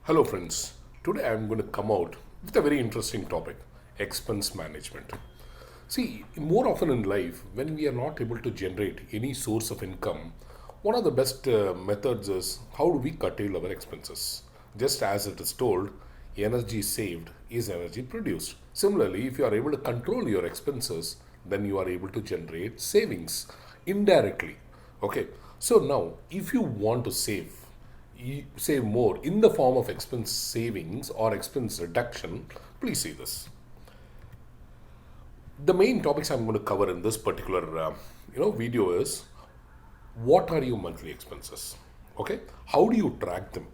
Hello, friends. Today I'm going to come out with a very interesting topic: expense management. See, more often in life, when we are not able to generate any source of income, one of the best methods is how do we curtail our expenses? Just as it is told, energy saved is energy produced. Similarly, if you are able to control your expenses, then you are able to generate savings indirectly. Okay, so now if you want to save more in the form of expense savings or expense reduction, please see this. The main topics I'm going to cover in this particular video is: what are your monthly expenses? Okay, how do you track them?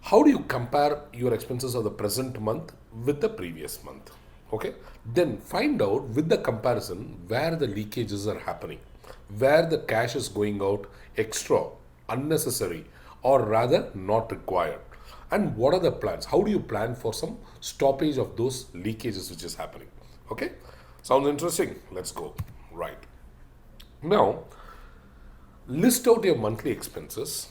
How do you compare your expenses of the present month with the previous month? Okay, then find out with the comparison where the leakages are happening, where the cash is going out extra, unnecessary, or rather not required, and what are the plans? How do you plan for some stoppage of those leakages which is happening? Okay, sounds interesting. Let's go. Right now, list out your monthly expenses,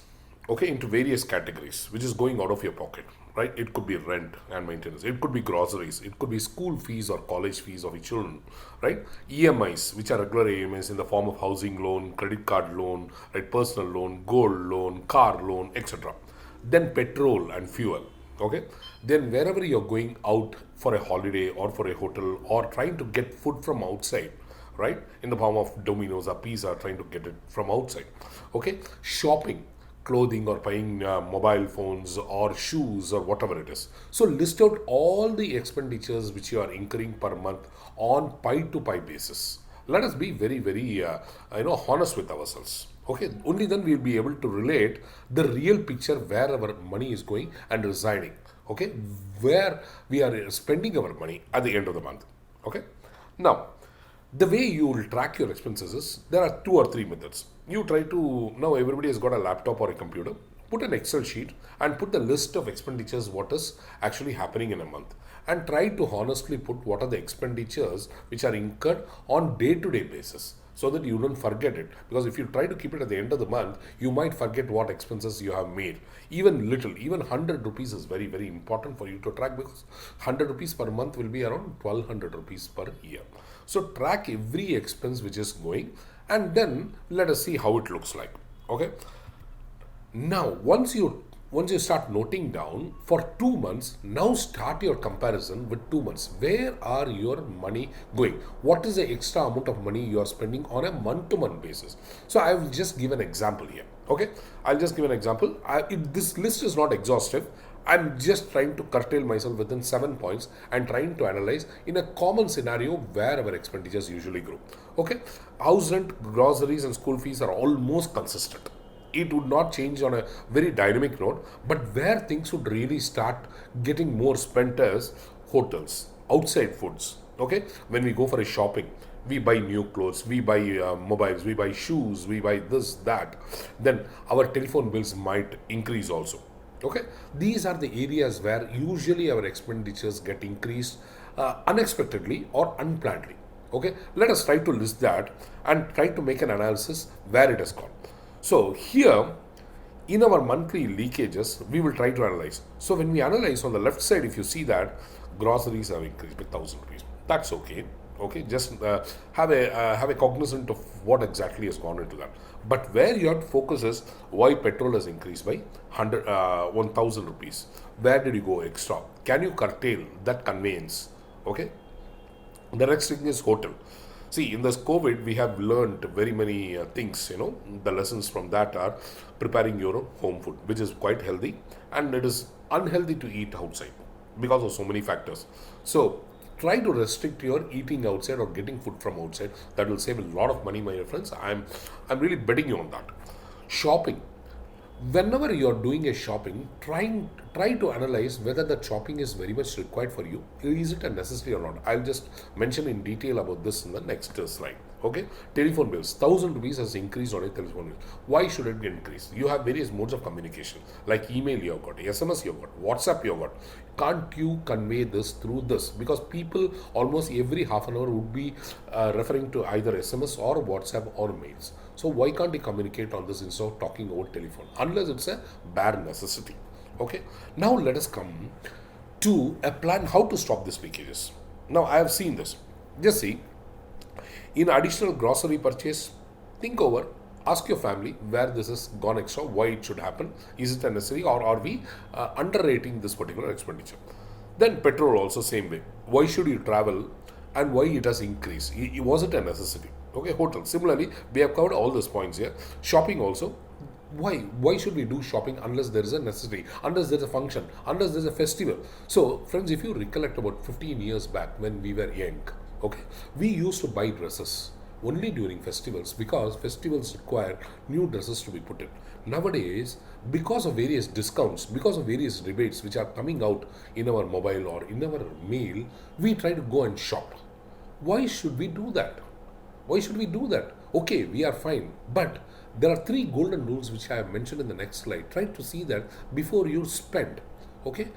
okay, into various categories which is going out of your pocket. Right, it could be rent and maintenance, it could be groceries, it could be school fees or college fees of your children, right? EMIs, which are regular EMIs in the form of housing loan, credit card loan, right, personal loan, gold loan, car loan, etc. Then petrol and fuel. Okay, then wherever you're going out for a holiday or for a hotel or trying to get food from outside, right, in the form of Domino's or pizza, trying to get it from outside. Okay, shopping, clothing, or buying mobile phones or shoes or whatever it is. So list out all the expenditures which you are incurring per month on pie to pie basis. Let us be very honest with ourselves. Okay, only then we'll be able to relate the real picture where our money is going and residing. Okay, where we are spending our money at the end of the month. Okay, now the way you will track your expenses is there are two or three methods. You try to, now everybody has got a laptop or a computer, put an Excel sheet and put the list of expenditures, what is actually happening in a month, and try to honestly put what are the expenditures which are incurred on day to day basis, so that you don't forget it. Because if you try to keep it at the end of the month, you might forget what expenses you have made. Even little, even 100 rupees is very important for you to track, because 100 rupees per month will be around 1200 rupees per year. So track every expense which is going, and then let us see how it looks like. Okay, now once you start noting down for 2 months, now start your comparison with 2 months. Where are your money going? What is the extra amount of money you are spending on a month to month basis? So I will just give an example here. Okay, I'll just give an example. This list is not exhaustive. I'm just trying to curtail myself within 7 points and trying to analyze in a common scenario where our expenditures usually grow. Okay, house rent, groceries, and school fees are almost consistent. It would not change on a very dynamic note, but where things would really start getting more spent is hotels, outside foods. Okay, when we go for a shopping, we buy new clothes, we buy mobiles, we buy shoes, we buy this, that. Then our telephone bills might increase also. Okay, these are the areas where usually our expenditures get increased unexpectedly or unplannedly. Okay, let us try to list that and try to make an analysis where it has gone. So here in our monthly leakages, we will try to analyze. So when we analyze on the left side, if you see that groceries have increased by 1,000 rupees, that's okay. Okay, just have a cognizant of what exactly has gone into that. But where your focus is why petrol has increased by 1,000 rupees. Where did you go extra? Can you curtail that conveyance? Okay. The next thing is hotel. See, in this COVID, we have learned very many things. The lessons from that are preparing your own home food, which is quite healthy, and it is unhealthy to eat outside because of so many factors. So, try to restrict your eating outside or getting food from outside. That will save a lot of money, my friends. I'm really betting you on that. Shopping, whenever you're doing a shopping, try to analyze whether that shopping is very much required for you. Is it a necessity or not? I'll just mention in detail about this in the next slide. Okay, telephone bills, 1,000 rupees has increased on a telephone bill. Why should it increase? You have various modes of communication like email you have got, SMS you have got, WhatsApp you have got. Can't you convey this through this? Because people almost every half an hour would be referring to either SMS or WhatsApp or mails. So why can't you communicate on this instead of talking over telephone? Unless it's a bare necessity. Okay, now let us come to a plan how to stop these leakages. Now I have seen this. Just see, in additional grocery purchase, think over, ask your family where this has gone extra, why it should happen, is it a necessary, or are we underrating this particular expenditure? Then petrol also same way. Why should you travel and why it has increased? Was it a necessity? Okay, hotel. Similarly, we have covered all these points here. Shopping also. Why should we do shopping unless there is a necessity, unless there's a function, unless there's a festival? So friends, if you recollect about 15 years back when we were young, okay, we used to buy dresses only during festivals because festivals require new dresses to be put in. Nowadays, because of various discounts, because of various rebates which are coming out in our mobile or in our mail, we try to go and shop. Why should we do that? Why should we do that? Okay, we are fine. But there are three golden rules which I have mentioned in the next slide. Try to see that before you spend. Okay?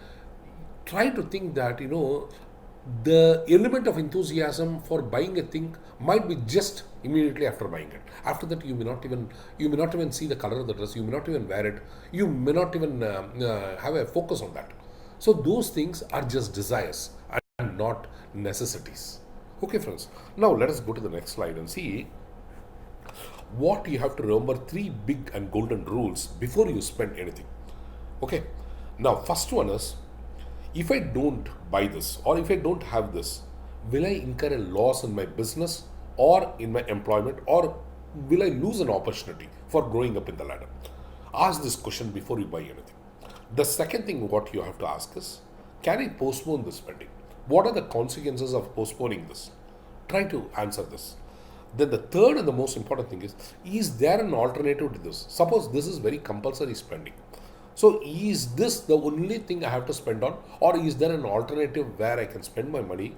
Try to think that, the element of enthusiasm for buying a thing might be just immediately after buying it. After that, you may not even see the color of the dress. You may not even wear it. You may not even have a focus on that. So those things are just desires and not necessities. Okay, friends. Now let us go to the next slide and see what you have to remember, three big and golden rules before you spend anything. Okay. Now, first one is, if I don't buy this or if I don't have this, will I incur a loss in my business or in my employment, or will I lose an opportunity for growing up in the ladder? Ask this question before you buy anything. The second thing what you have to ask is, can I postpone this spending? What are the consequences of postponing this? Try to answer this. Then the third and the most important thing is there an alternative to this? Suppose this is very compulsory spending. So is this the only thing I have to spend on, or is there an alternative where I can spend my money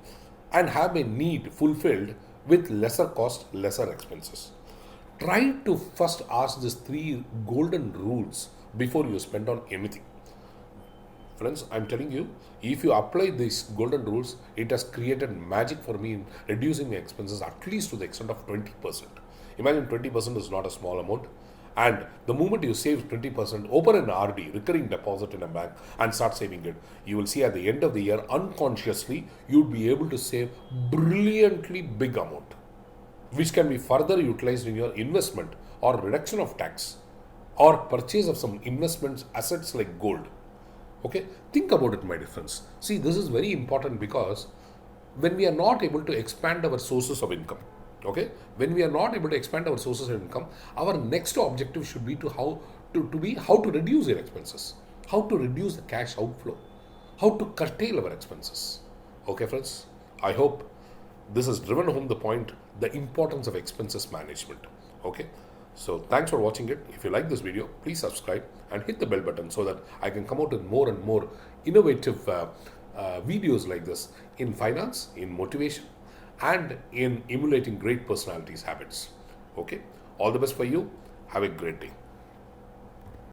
and have my need fulfilled with lesser cost, lesser expenses? Try to first ask these three golden rules before you spend on anything. Friends, I'm telling you, if you apply these golden rules, it has created magic for me in reducing my expenses at least to the extent of 20%. Imagine 20% is not a small amount. And the moment you save 20%, open an RD, recurring deposit in a bank, and start saving it, you will see at the end of the year, unconsciously, you'll be able to save brilliantly big amount, which can be further utilized in your investment or reduction of tax or purchase of some investments assets like gold. Okay, think about it, my dear friends. See, this is very important because when we are not able to expand our sources of income, okay, when we are not able to expand our sources of income, our next objective should be how to reduce your expenses, how to reduce the cash outflow, how to curtail our expenses. Okay, friends, I hope this has driven home the point, the importance of expenses management. Okay. So thanks for watching it. If you like this video, please subscribe and hit the bell button so that I can come out with more and more innovative videos like this in finance, in motivation, and in emulating great personalities' habits. Okay. All the best for you. Have a great day.